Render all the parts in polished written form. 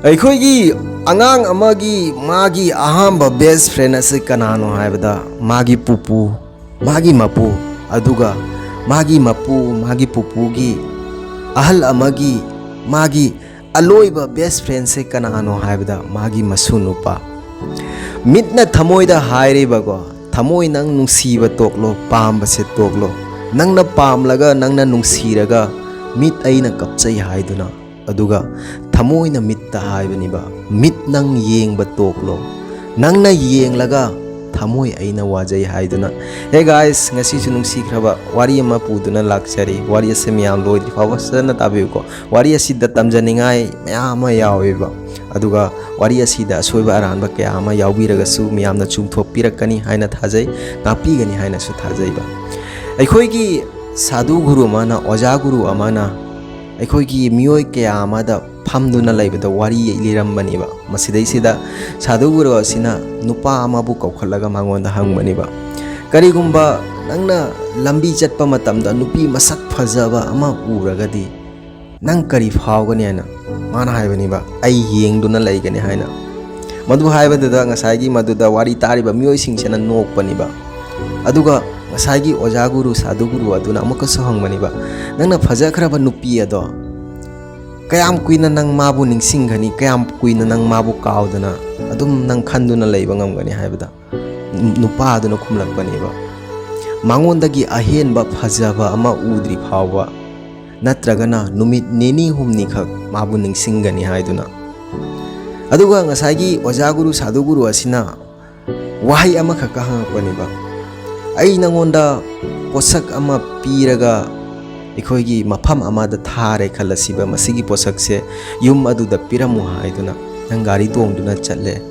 ꯑꯩꯈꯣꯏꯒꯤ ꯑꯉꯥꯡ ꯑꯃꯒꯤ ꯃꯥꯒꯤ ꯑꯍꯥꯟꯕ ꯕꯦꯁ ꯐ꯭ꯔꯦꯟ ꯑꯁꯤ ꯀꯅꯥꯅꯣ ꯍꯥꯏꯕꯗ ꯃꯥꯒꯤ ꯄꯨꯄꯨ, ꯃꯥꯒꯤ ꯃꯄꯨ, ꯑꯗꯨꯒ ꯃꯥꯒꯤ ꯃꯄꯨ, ꯃꯥꯒꯤ ꯄꯨꯄꯨꯒꯤ ꯑꯍꯜ ꯑꯃꯒꯤ ꯃꯥꯒꯤ ꯑꯂꯣꯏꯕ ꯕꯦꯁ ꯐ꯭ꯔꯦꯟꯁꯦ ꯀꯅꯥꯅꯣ ꯍꯥꯏꯕꯗ ꯃꯥꯒꯤ ꯃꯁꯨ ꯅꯨꯄꯥ. ꯃꯤꯠꯅ ꯊꯃꯣꯏꯗ ꯍꯥꯏꯔꯤꯕꯀꯣ, ꯊꯃꯣꯏ ꯅꯪ ꯅꯨꯡꯁꯤꯕ ꯇꯣꯛꯂꯣ, ꯄꯥꯝꯕꯁꯦ ꯇꯣꯛꯂꯣ. ꯅꯪꯅ ꯄꯥꯝꯂꯒ ꯅꯪꯅ ꯅꯨꯡꯁꯤꯔꯒ ꯃꯤꯠ ꯑꯩꯅ ꯀꯞꯆꯩ ꯍꯥꯏꯗꯨꯅ, ꯑꯗꯨꯒ ꯊꯃꯣꯏꯅ ꯃꯤꯠꯇ ꯍꯥꯏꯕꯅꯤꯕ, ꯃꯤꯠ ꯅꯪ ꯌꯦꯡꯕ ꯇꯣꯛꯂꯣ, ꯅꯪꯅ ꯌꯦꯡꯂꯒ ꯊꯃꯣꯏ ꯑꯩꯅ ꯋꯥꯖꯩ ꯍꯥꯏꯗꯨꯅ. ꯍꯦ ꯒꯥꯏꯁ, ꯉꯁꯤꯁꯨ ꯅꯨꯡꯁꯤꯈ꯭ꯔꯕ ꯋꯥꯔꯤ ꯑꯃ ꯄꯨꯗꯨꯅ ꯂꯥꯛꯆꯔꯤ. ꯋꯥꯔꯤ ꯑꯁꯤ ꯃꯌꯥꯝ ꯂꯣꯏꯗ꯭ꯔꯤ ꯐꯥꯎꯕ ꯐꯖꯅ ꯇꯥꯕꯤꯌꯨꯀꯣ. ꯋꯥꯔꯤ ꯑꯁꯤꯗ ꯇꯝꯖꯅꯤꯡꯉꯥꯏ ꯃꯌꯥꯝ ꯑꯃ ꯌꯥꯎꯋꯦꯕ, ꯑꯗꯨꯒ ꯋꯥꯔꯤ ꯑꯁꯤꯗ ꯑꯁꯣꯏꯕ ꯑꯔꯥꯟꯕ ꯀꯌꯥ ꯑꯃ ꯌꯥꯎꯕꯤꯔꯒꯁꯨ ꯃꯌꯥꯝꯅ ꯆꯨꯝꯊꯣꯛꯄꯤꯔꯛꯀꯅꯤ ꯍꯥꯏꯅ ꯊꯥꯖꯩ, ꯉꯥꯛꯄꯤꯒꯅꯤ ꯍꯥꯏꯅꯁꯨ ꯊꯥꯖꯩꯕ. ꯑꯩꯈꯣꯏꯒꯤ ꯁꯥꯗꯨ ꯒꯨꯔꯨ ꯑꯃꯅ, ꯑꯣꯖꯥ ꯒꯨꯔꯨ ꯑꯃꯅ ꯑꯩꯈꯣꯏꯒꯤ ꯃꯤꯑꯣꯏ ꯀꯌꯥ ꯑꯃꯗ ꯐꯝꯗꯨꯅ ꯂꯩꯕꯗ ꯋꯥꯔꯤ ꯂꯤꯔꯝꯕꯅꯦꯕ. ꯃꯁꯤꯗꯩꯁꯤꯗ ꯁꯥꯗꯨ ꯒꯨꯔꯨ ꯑꯁꯤꯅ ꯅꯨꯄꯥ ꯑꯃꯕꯨ ꯀꯧꯈꯠꯂꯒ ꯃꯉꯣꯟꯗ ꯍꯪꯕꯅꯦꯕ, ꯀꯔꯤꯒꯨꯝꯕ ꯅꯪꯅ ꯂꯝꯕꯤ ꯆꯠꯄ ꯃꯇꯝꯗ ꯅꯨꯄꯤ ꯃꯁꯛ ꯐꯖꯕ ꯑꯃ ꯎꯔꯒꯗꯤ ꯅꯪ ꯀꯔꯤ ꯐꯥꯎꯒꯅꯤ ꯍꯥꯏꯅ. ꯃꯥꯅ ꯍꯥꯏꯕꯅꯦꯕ, ꯑꯩ ꯌꯦꯡꯗꯨꯅ ꯂꯩꯒꯅꯤ ꯍꯥꯏꯅ. ꯃꯗꯨ ꯍꯥꯏꯕꯗꯨꯗ ꯉꯁꯥꯏꯒꯤ ꯃꯗꯨꯗ ꯋꯥꯔꯤ ꯇꯥꯔꯤꯕ ꯃꯤꯑꯣꯏꯁꯤꯡꯁꯤꯅ ꯅꯣꯛꯄꯅꯦꯕ. ꯑꯗꯨꯒ ꯉꯁꯥꯏꯒꯤ ꯑꯣꯖꯥ ꯒꯨꯔꯨ, ꯁꯥꯗꯨ ꯒꯨꯔꯨ ꯑꯗꯨꯅ ꯑꯃꯨꯛꯀꯁꯨ ꯍꯪꯕꯅꯦꯕ, ꯅꯪꯅ ꯐꯖꯈ꯭ꯔꯕ ꯅꯨꯄꯤ ꯑꯗꯣ ꯀꯌꯥꯝ ꯀꯨꯏꯅ ꯅꯪ ꯃꯥꯕꯨ ꯅꯤꯡꯁꯤꯡꯒꯅꯤ, ꯀꯌꯥꯝ ꯀꯨꯏꯅ ꯅꯪ ꯃꯥꯕꯨ ꯀꯥꯎꯗꯅ ꯑꯗꯨꯝ ꯅꯪ ꯈꯟꯗꯨꯅ ꯂꯩꯕ ꯉꯝꯒꯅꯤ ꯍꯥꯏꯕꯗ ꯅꯨꯄꯥ ꯑꯗꯨꯅ ꯈꯨꯝꯂꯛꯄꯅꯦꯕ, ꯃꯉꯣꯟꯗꯒꯤ ꯑꯍꯦꯟꯕ ꯐꯖꯕ ꯑꯃ ꯎꯗ꯭ꯔꯤ ꯐꯥꯎꯕ, ꯅꯠꯇ꯭ꯔꯒꯅ ꯅꯨꯃꯤꯠ ꯅꯤꯅꯤ ꯍꯨꯝꯅꯤꯈꯛ ꯃꯥꯕꯨ ꯅꯤꯡꯁꯤꯡꯒꯅꯤ ꯍꯥꯏꯗꯨꯅ. ꯑꯗꯨꯒ ꯉꯁꯥꯏꯒꯤ ꯑꯣꯖꯥ ꯒꯨꯔꯨ, ꯁꯥꯗꯨ ꯒꯨꯔꯨ ꯑꯁꯤꯅ ꯋꯥꯍꯩ ꯑꯃꯈꯛꯀ ꯍꯪꯉꯛꯄꯅꯦꯕ, ꯑꯩ ꯅꯉꯣꯟꯗ ꯄꯣꯠꯁꯛ ꯑꯃ ꯄꯤꯔꯒ ꯑꯩꯈꯣꯏꯒꯤ ꯃꯐꯝ ꯑꯃꯗ ꯊꯥꯔꯦ ꯈꯜꯂꯁꯤꯕ, ꯃꯁꯤꯒꯤ ꯄꯣꯠꯁꯛꯁꯦ ꯌꯨꯝ ꯑꯗꯨꯗ ꯄꯤꯔꯝꯃꯨ ꯍꯥꯏꯗꯨꯅ. ꯅꯪ ꯒꯥꯔꯤ ꯇꯣꯡꯗꯨꯅ ꯆꯠꯂꯦ,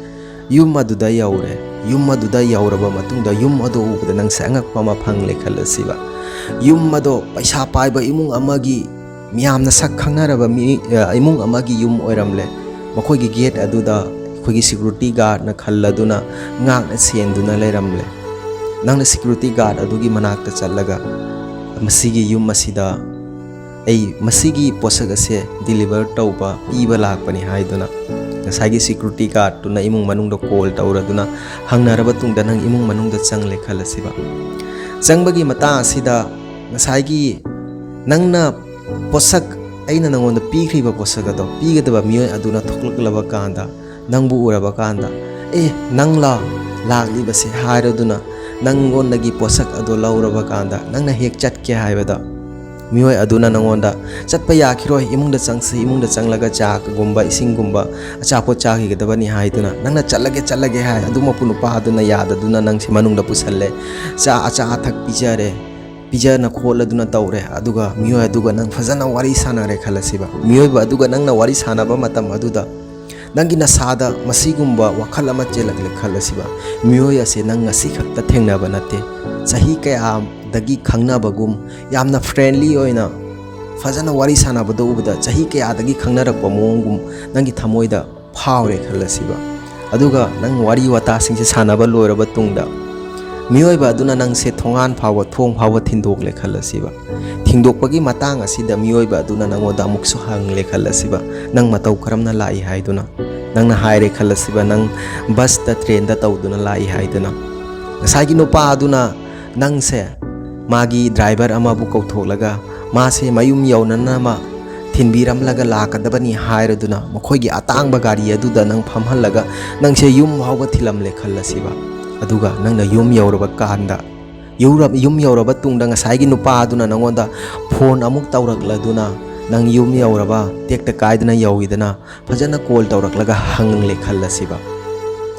ꯌꯨꯝ ꯑꯗꯨꯗ ꯌꯧꯔꯦ. ꯌꯨꯝ ꯑꯗꯨꯗ ꯌꯧꯔꯕ ꯃꯇꯨꯡꯗ ꯌꯨꯝ ꯑꯗꯨ ꯎꯕꯗ ꯅꯪꯁꯦ ꯑꯉꯛꯄ ꯑꯃ ꯐꯪꯂꯦ ꯈꯜꯂꯁꯤꯕ. ꯌꯨꯝ ꯑꯗꯣ ꯄꯩꯁꯥ ꯄꯥꯏꯕ ꯏꯃꯨꯡ ꯑꯃꯒꯤ, ꯃꯤꯌꯥꯝꯅ ꯁꯛ ꯈꯪꯅꯔꯕ ꯏꯃꯨꯡ ꯑꯃꯒꯤ ꯌꯨꯝ ꯑꯣꯏꯔꯝꯂꯦ. ꯃꯈꯣꯏꯒꯤ ꯒꯦꯠ ꯑꯗꯨꯗ ꯑꯩꯈꯣꯏꯒꯤ ꯁꯦꯀ꯭ꯌꯨꯔꯤꯇꯤ ꯒꯥꯔꯗꯅ ꯈꯜꯂꯗꯨꯅ ꯉꯥꯛꯅ ꯁꯦꯟꯗꯨꯅ ꯂꯩꯔꯝꯂꯦ. ꯅꯪꯅ ꯁꯦꯀ꯭ꯌꯨꯔꯤꯇꯤ ꯒꯥꯔꯗ ꯑꯗꯨꯒꯤ ꯃꯅꯥꯛꯇ ꯆꯠꯂꯒ, ꯃꯁꯤꯒꯤ ꯌꯨꯝ ꯑꯁꯤꯗ ꯑꯩ ꯃꯁꯤꯒꯤ ꯄꯣꯠꯁꯛ ꯑꯁꯦ ꯗꯤꯂꯤꯚꯔ ꯇꯧꯕ, ꯄꯤꯕ ꯂꯥꯛꯄꯅꯤ ꯍꯥꯏꯗꯨꯅ ꯉꯁꯥꯏꯒꯤ ꯁꯦꯀ꯭ꯌꯨꯔꯤꯇꯤ ꯒꯥꯔꯗꯇꯨꯅ ꯏꯃꯨꯡ ꯃꯅꯨꯡꯗ ꯀꯣꯜ ꯇꯧꯔꯗꯨꯅ ꯍꯪꯅꯔꯕ ꯇꯨꯡꯗ ꯅꯪ ꯏꯃꯨꯡ ꯃꯅꯨꯡꯗ ꯆꯪꯂꯦ ꯈꯜꯂꯁꯤꯕ. ꯆꯪꯕꯒꯤ ꯃꯇꯥꯡ ꯑꯁꯤꯗ ꯉꯁꯥꯏꯒꯤ ꯅꯪꯅ ꯄꯣꯠꯁꯛ, ꯑꯩꯅ ꯅꯪꯉꯣꯟꯗ ꯄꯤꯈ꯭ꯔꯤꯕ ꯄꯣꯠꯁꯛ ꯑꯗꯣ ꯄꯤꯒꯗꯕ ꯃꯤꯑꯣꯏ ꯑꯗꯨꯅ ꯊꯣꯛꯂꯛꯂꯕ ꯀꯥꯟꯗ, ꯅꯪꯕꯨ ꯎꯔꯕ ꯀꯥꯟꯗ, ꯅꯪꯂ ꯂꯥꯛꯂꯤꯕꯁꯦ ꯍꯥꯏꯔꯗꯨꯅ ꯅꯪꯉꯣꯟꯗꯒꯤ ꯄꯣꯠꯁꯛ ꯑꯗꯣ ꯂꯧꯔꯕ ꯀꯥꯟꯗ ꯅꯪꯅ ꯍꯦꯛ ꯆꯠꯀꯦ ꯍꯥꯏꯕꯗ ꯃꯤꯑꯣꯏ ꯑꯗꯨꯅ ꯅꯪꯉꯣꯟꯗ, ꯆꯠꯄ ꯌꯥꯈꯤꯔꯣꯏ, ꯏꯃꯨꯡꯗ ꯆꯪꯁꯤ, ꯏꯃꯨꯡꯗ ꯆꯪꯂꯒ ꯆꯥꯒꯨꯝꯕ ꯏꯁꯤꯡꯒꯨꯝꯕ ꯑꯆꯥꯄꯣꯠ ꯆꯥꯈꯤꯒꯗꯕꯅꯤ ꯍꯥꯏꯗꯨꯅ ꯅꯪꯅ ꯆꯠꯂꯒꯦ ꯍꯥꯏ. ꯑꯗꯨꯃꯛꯄꯨ ꯅꯨꯄꯥ ꯑꯗꯨꯅ ꯌꯥꯗꯗꯨꯅ ꯅꯪꯁꯦ ꯃꯅꯨꯡꯗ ꯄꯨꯁꯜꯂꯦ, ꯑꯆꯥ ꯑꯊꯛ ꯄꯤꯖꯔꯦ, ꯄꯤꯖꯅ ꯈꯣꯠꯂꯗꯨꯅ ꯇꯧꯔꯦ. ꯑꯗꯨꯒ ꯃꯤꯑꯣꯏ ꯑꯗꯨꯒ ꯅꯪ ꯐꯖꯅ ꯋꯥꯔꯤ ꯁꯥꯟꯅꯔꯦ ꯈꯜꯂꯁꯤꯕ. ꯃꯤꯑꯣꯏꯕ ꯑꯗꯨꯒ ꯅꯪꯅ ꯋꯥꯔꯤ ꯁꯥꯟꯅꯕ ꯃꯇꯝ ꯑꯗꯨꯗ ꯅꯪꯒꯤ ꯅꯁꯥꯗ ꯃꯁꯤꯒꯨꯝꯕ ꯋꯥꯈꯜ ꯑꯃ ꯆꯦꯜꯂꯛꯂꯦ ꯈꯜꯂꯁꯤꯕ, ꯃꯤꯑꯣꯏ ꯑꯁꯦ ꯅꯪ ꯉꯁꯤ ꯈꯛꯇ ꯊꯦꯡꯅꯕ ꯅꯠꯇꯦ, ꯆꯍꯤ ꯀꯌꯥꯗꯒꯤ ꯈꯪꯅꯕꯒꯨꯝ, ꯌꯥꯝꯅ ꯐ꯭ꯔꯦꯟꯂꯤ ꯑꯣꯏꯅ ꯐꯖꯅ ꯋꯥꯔꯤ ꯁꯥꯟꯅꯕꯗ ꯎꯕꯗ ꯆꯍꯤ ꯀꯌꯥꯗꯒꯤ ꯈꯪꯅꯔꯛꯄ ꯃꯑꯣꯡꯒꯨꯝ ꯅꯪꯒꯤ ꯊꯃꯣꯏꯗ ꯐꯥꯎꯔꯦ ꯈꯜꯂꯁꯤꯕ. ꯑꯗꯨꯒ ꯅꯪ ꯋꯥꯔꯤ ꯋꯥꯇꯥꯁꯤꯡꯁꯦ ꯁꯥꯟꯅꯕ ꯂꯣꯏꯔꯕ ꯇꯨꯡꯗ ꯃꯤꯑꯣꯏꯕ ꯑꯗꯨꯅ ꯅꯪꯁꯦ ꯊꯣꯡ ꯐꯥꯎꯕ ꯊꯤꯟꯗꯣꯛꯂꯦ ꯈꯜꯂꯁꯤꯕ. ꯊꯤꯡꯗꯣꯛꯄꯒꯤ ꯃꯇꯥꯡ ꯑꯁꯤꯗ ꯃꯤꯑꯣꯏꯕ ꯑꯗꯨꯅ ꯅꯪꯉꯣꯟꯗ ꯑꯃꯨꯛꯁꯨ ꯍꯪꯂꯦ ꯈꯜꯂꯁꯤꯕ, ꯅꯪ ꯃꯇꯧ ꯀꯔꯝꯅ ꯂꯥꯛꯏ ꯍꯥꯏꯗꯨꯅ. ꯅꯪꯅ ꯍꯥꯏꯔꯦ ꯈꯜꯂꯁꯤꯕ, ꯅꯪ ꯕꯁꯇ, ꯇ꯭ꯔꯦꯟꯗ ꯇꯧꯗꯨꯅ ꯂꯥꯛꯏ ꯍꯥꯏꯗꯨꯅ. ꯉꯁꯥꯏꯒꯤ ꯅꯨꯄꯥ ꯑꯗꯨꯅ ꯅꯪꯁꯦ ꯃꯥꯒꯤ ꯗ꯭ꯔꯥꯏꯚꯔ ꯑꯃꯕꯨ ꯀꯧꯊꯣꯛꯂꯒ ꯃꯥꯁꯦ ꯃꯌꯨꯝ ꯌꯧꯅꯅꯕ ꯊꯤꯟꯕꯤꯔꯝꯂꯒ ꯂꯥꯛꯀꯗꯕꯅꯤ ꯍꯥꯏꯔꯗꯨꯅ ꯃꯈꯣꯏꯒꯤ ꯑꯇꯥꯡꯕ ꯒꯥꯔꯤ ꯑꯗꯨꯗ ꯅꯪ ꯐꯝꯍꯜꯂꯒ ꯅꯪꯁꯦ ꯌꯨꯝ ꯐꯥꯎꯕ ꯊꯤꯜꯂꯝꯂꯦ ꯈꯜꯂꯁꯤꯕ. ꯑꯗꯨꯒ ꯅꯪꯅ ꯌꯨꯝ ꯌꯧꯔꯕ ꯀꯥꯟꯗ, ꯌꯨꯝ ꯌꯧꯔꯕ ꯇꯨꯡꯗ ꯉꯁꯥꯏꯒꯤ ꯅꯨꯄꯥ ꯑꯗꯨꯅ ꯅꯪꯉꯣꯟꯗ ꯐꯣꯟ ꯑꯃꯨꯛ ꯇꯧꯔꯛꯂꯗꯨꯅ ꯅꯪ ꯌꯨꯝ ꯌꯧꯔꯕ, ꯇꯦꯛꯇ ꯀꯥꯏꯗꯅ ꯌꯧꯏꯗꯅ ꯐꯖꯅ ꯀꯣꯜ ꯇꯧꯔꯛꯂꯒ ꯍꯪꯂꯦ ꯈꯜꯂꯁꯤꯕ.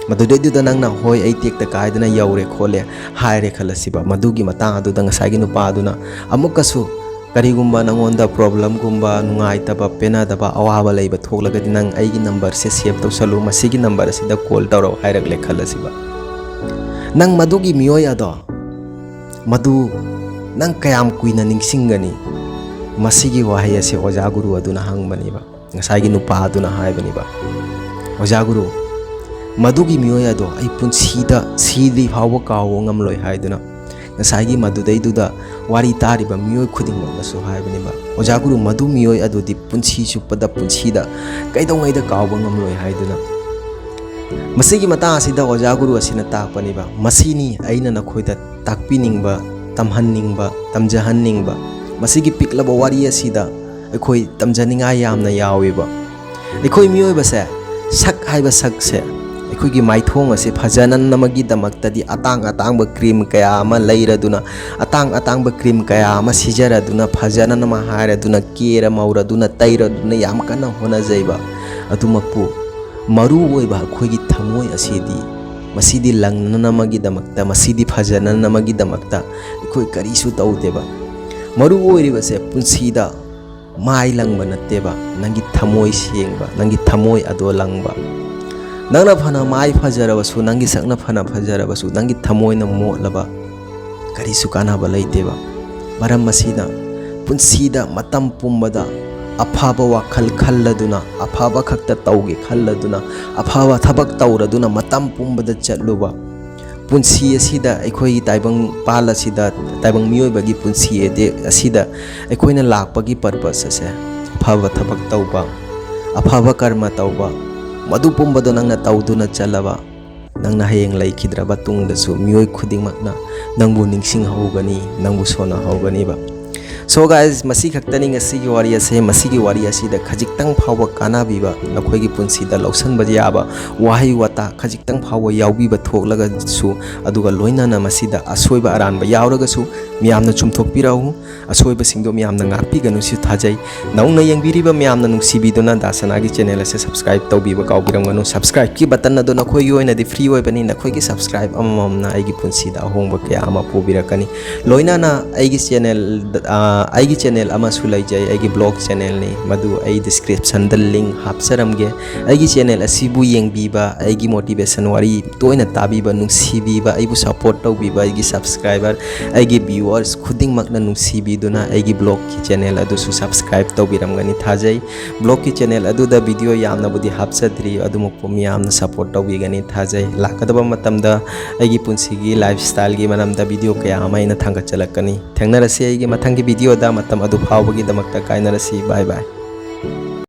ꯃꯗꯨꯗꯩꯗꯨꯗ ꯅꯪꯅ ꯍꯣꯏ ꯑꯩ ꯇꯦꯛꯇ ꯀꯥꯏꯗꯅ ꯌꯧꯔꯦ ꯈꯣꯠꯂꯦ ꯍꯥꯏꯔꯦ ꯈꯜꯂꯁꯤꯕ. ꯃꯗꯨꯒꯤ ꯃꯇꯥꯡ ꯑꯗꯨꯗ ꯉꯁꯥꯏꯒꯤ ꯅꯨꯄꯥ ꯑꯗꯨꯅ ꯑꯃꯨꯛꯀꯁꯨ ꯀꯔꯤꯒꯨꯝꯕ ꯅꯪꯉꯣꯟꯗ ꯄ꯭ꯔꯣꯕ꯭ꯂꯦꯝꯒꯨꯝꯕ, ꯅꯨꯡꯉꯥꯏꯇꯕ, ꯄꯦꯟꯅꯗꯕ, ꯑꯋꯥꯕ ꯂꯩꯕ ꯊꯣꯛꯂꯒꯗꯤ ꯅꯪ ꯑꯩꯒꯤ ꯅꯝꯕꯔꯁꯦ ꯁꯦꯚ ꯇꯧꯁꯜꯂꯨ, ꯃꯁꯤꯒꯤ ꯅꯝꯕꯔ ꯑꯁꯤꯗ ꯀꯣꯜ ꯇꯧꯔꯛꯎ ꯍꯥꯏꯔꯛꯂꯦ ꯈꯜꯂꯁꯤꯕ. ꯅꯪ ꯃꯗꯨꯒꯤ ꯃꯤꯑꯣꯏ ꯑꯗꯣ, ꯃꯗꯨ ꯅꯪ ꯀꯌꯥꯝ ꯀꯨꯏꯅ ꯅꯤꯡꯁꯤꯡꯒꯅꯤ? ꯃꯁꯤꯒꯤ ꯋꯥꯍꯩ ꯑꯁꯤ ꯑꯣꯖꯥ ꯒꯨꯔꯨ ꯑꯗꯨꯅ ꯍꯪꯕꯅꯦꯕ. ꯉꯁꯥꯏꯒꯤ ꯅꯨꯄꯥ ꯑꯗꯨꯅ ꯍꯥꯏꯕꯅꯦꯕ, ꯑꯣꯖꯥ ꯒꯨꯔꯨ, ꯃꯗꯨꯒꯤ ꯃꯤꯑꯣꯏ ꯑꯗꯣ ꯑꯩ ꯄꯨꯟꯁꯤꯗ ꯁꯤꯗ꯭ꯔꯤ ꯐꯥꯎꯕ ꯀꯥꯎꯕ ꯉꯝꯂꯣꯏ ꯍꯥꯏꯗꯨꯅ. ꯉꯁꯥꯏꯒꯤ ꯃꯗꯨꯗꯩꯗꯨꯗ ꯋꯥꯔꯤ ꯇꯥꯔꯤꯕ ꯃꯤꯑꯣꯏ ꯈꯨꯗꯤꯡꯃꯛꯅꯁꯨ ꯍꯥꯏꯕꯅꯦꯕ, ओजा गुरु मधु मियोय अदुदि पुंसी चुप्पदा पुंसीदा कैदौङैदा काउबा ngamloi haiduna मसिगी मता असिदा ओजा गुरु असिना ताकपनिबा मसिनी अइना नखोइदा ताकपिनिंगबा तमहन्निंगबा तमजहन्निंगबा मसिगी पिकलबा वारी असिदा अखोइ तमजनिंगा यामना यावेबा अखोइ मियोयबसे सक हाइबा सकसे अखोइगी माइथोंग असे फजनन्नमगी दमक्तदि अतांग अतांग क्रीम कया अमा लैरदुना अतांग क्रीम कया अमा सिजरदुना फजनन्नमा हारदुना केरा मौरदुना तैरदुना याम कन्ना होनाजैबा अदुमकपु मरु ओइबा अखोइगी थमोय असिदी मसिदी लंगननमगी दमक्ता मसिदी फजनन्नमगी दमक्ता अखोइ करिसु तौदेबा मरु ओइरिबसे पुंसीदा माइ लंगबा नत्तेबा नंगी थमोय सेंगबा नंगी थमोय अदो लंगबा नंगना फना माइ फजरबसु नंगी सकना फना फजरबसु नंगी थमोयना मोलबा करिसु कानाबा लैतेबा मरम मसिना पुंसीदा मतम पुंबदा अफाबा वाखल खल्लदुना अफाबा खक्ता तौगे खल्लदुना अफाबा थबक तौरदुना मतम पुंबदा चलुबा पुंसी असिदा अखोई ताइबंग पाल असिदा ताइबंग मियोइबगी पुंसी एदे असिदा अखोइना लाकपगी पर्पस असे अफाबा थबक तौबा अफाबा कर्म तौबा मधु पुंबदो नंगना तौदुना चलबा नंगना हयेंग लैखिद्रबा तुंगदसु मियोइ खुदिंगमकना नंगबु निंगसिंग हौगनी नंगबु सोना हौगनीबा so guys Masih खक्तनी ngasi wari ase masi gi wari asida khajiktang phawa kana biba nakhoi gi punsi da lausan ba yaba wahai wata khajiktang phawa yaubi ba thoklaga su aduga loina na masi da asoi ba aran ba yauraga su miyamna chumthok pirau asoi ba singdo miyamna ngakpi ganu si thajai naungna yengbiri ba miyamna nungsi biduna dasana gi channel ase subscribe taubi ba kaubiram ganu subscribe ki button na do nakhoi gi oina di free oi bani nakhoi gi subscribe amam na ai gi punsi da hongba kya ama pobirakani loina na ai gi channel ama sulaijai aigi blog channel ni madu ai description da link hapsaramge aigi channel asibu yengbiba aigi motivation wari toina tabiba nungsibiba aibu support taubiba aigi subscriber aigi viewers khuding makna nungsibiduna aigi blog ki channel adu su subscribe taubiramgani thajai blog ki channel adu da video yamna budi hapsadri adu mukpom yamna support taubigani thajai lakadaba matamda aigi punsigi lifestyle gi manamda video kaya amaina thanga chalakani thengnarase aigi mathangi video da matam adu phawbagi damakta kainarasi bye bye